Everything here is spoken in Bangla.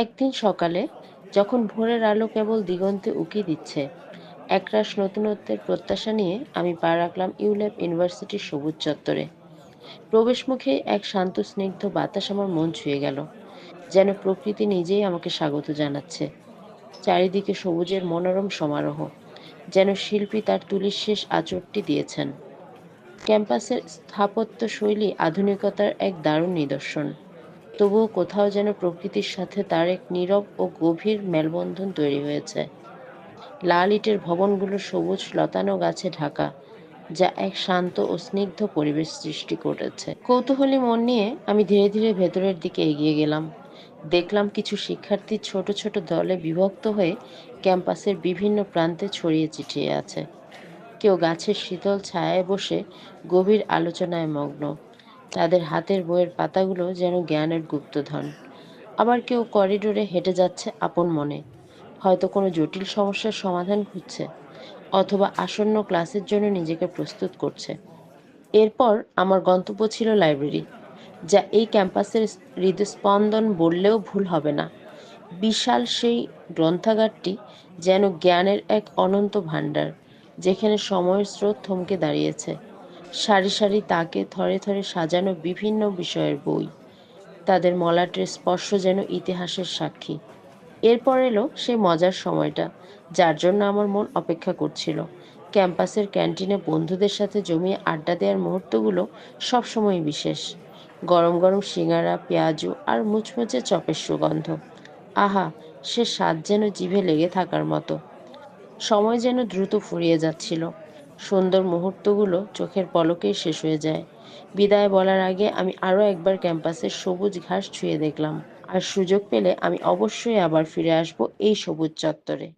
একদিন সকালে যখন ভোরের আলো কেবল দিগন্তে উকি দিচ্ছে, একরাশ নতুনত্বের প্রত্যাশা নিয়ে আমি পা রাখলাম ইউল্যাব ইউনিভার্সিটির সবুজ চত্বরে। প্রবেশমুখে এক শান্ত স্নিগ্ধ বাতাস আমার মন ছুঁয়ে গেল, যেন প্রকৃতি নিজেই আমাকে স্বাগত জানাচ্ছে। চারিদিকে সবুজের মনোরম সমারোহ, যেন শিল্পী তার তুলির শেষ আঁচড়টি দিয়েছেন। ক্যাম্পাসের স্থাপত্য শৈলী আধুনিকতার এক দারুণ নিদর্শন, তবুও কোথাও যেন প্রকৃতির সাথে তার এক নীরব ও গভীর মেলবন্ধন তৈরি হয়েছে। লাল ইটের ভবনগুলো সবুজ লতানো গাছে ঢাকা, যা এক শান্ত ও স্নিগ্ধ পরিবেশ সৃষ্টি করেছে। কৌতূহলী মন নিয়ে আমি ধীরে ধীরে ভেতরের দিকে এগিয়ে গেলাম। দেখলাম কিছু শিক্ষার্থী ছোট ছোট দলে বিভক্ত হয়ে ক্যাম্পাসের বিভিন্ন প্রান্তে ছড়িয়ে ছিটিয়ে আছে। কেউ গাছের শীতল ছায়ায় বসে গভীর আলোচনায় মগ্ন, তাদের হাতের বইয়ের পাতাগুলো যেন জ্ঞানের গুপ্তধন। আবার কেউ করিডোরে হেঁটে যাচ্ছে আপন মনে, হয়তো কোনো জটিল সমস্যার সমাধান খুঁজছে, অথবা আসন্ন ক্লাসের জন্য নিজেকে প্রস্তুত করছে। এরপর আমার গন্তব্য ছিল লাইব্রেরি, যা এই ক্যাম্পাসের হৃদস্পন্দন বললেও ভুল হবে না। বিশাল সেই গ্রন্থাগারটি যেন জ্ঞানের এক অনন্ত ভাণ্ডার, যেখানে সময়ের স্রোত থমকে দাঁড়িয়েছে। সারি সারি তাকে থরে থরে সাজানো বিভিন্ন বিষয়ের বই, তাদের মলাটের স্পর্শ যেন ইতিহাসের সাক্ষী। এরপর এলো সেই মজার সময়টা, যার জন্য আমার মন অপেক্ষা করছিল। ক্যাম্পাসের ক্যান্টিনে বন্ধুদের সাথে জমিয়ে আড্ডা দেওয়ার মুহূর্তগুলো সবসময় বিশেষ। গরম গরম সিঙ্গারা, পেঁয়াজু আর মুচমুচে চপের সুগন্ধ, আহা! সে স্বাদ যেন জিভে লেগে থাকার মতো। সময় যেন দ্রুত ফুরিয়ে যাচ্ছিল। সুন্দর মুহূর্তগুলো চোখের পলকেই শেষ হয়ে যায়। বিদায় বলার আগে আমি আরও একবার ক্যাম্পাসের সবুজ ঘাস ছুঁয়ে দেখলাম। আর সুযোগ পেলে আমি অবশ্যই আবার ফিরে আসব এই সবুজ চত্বরে।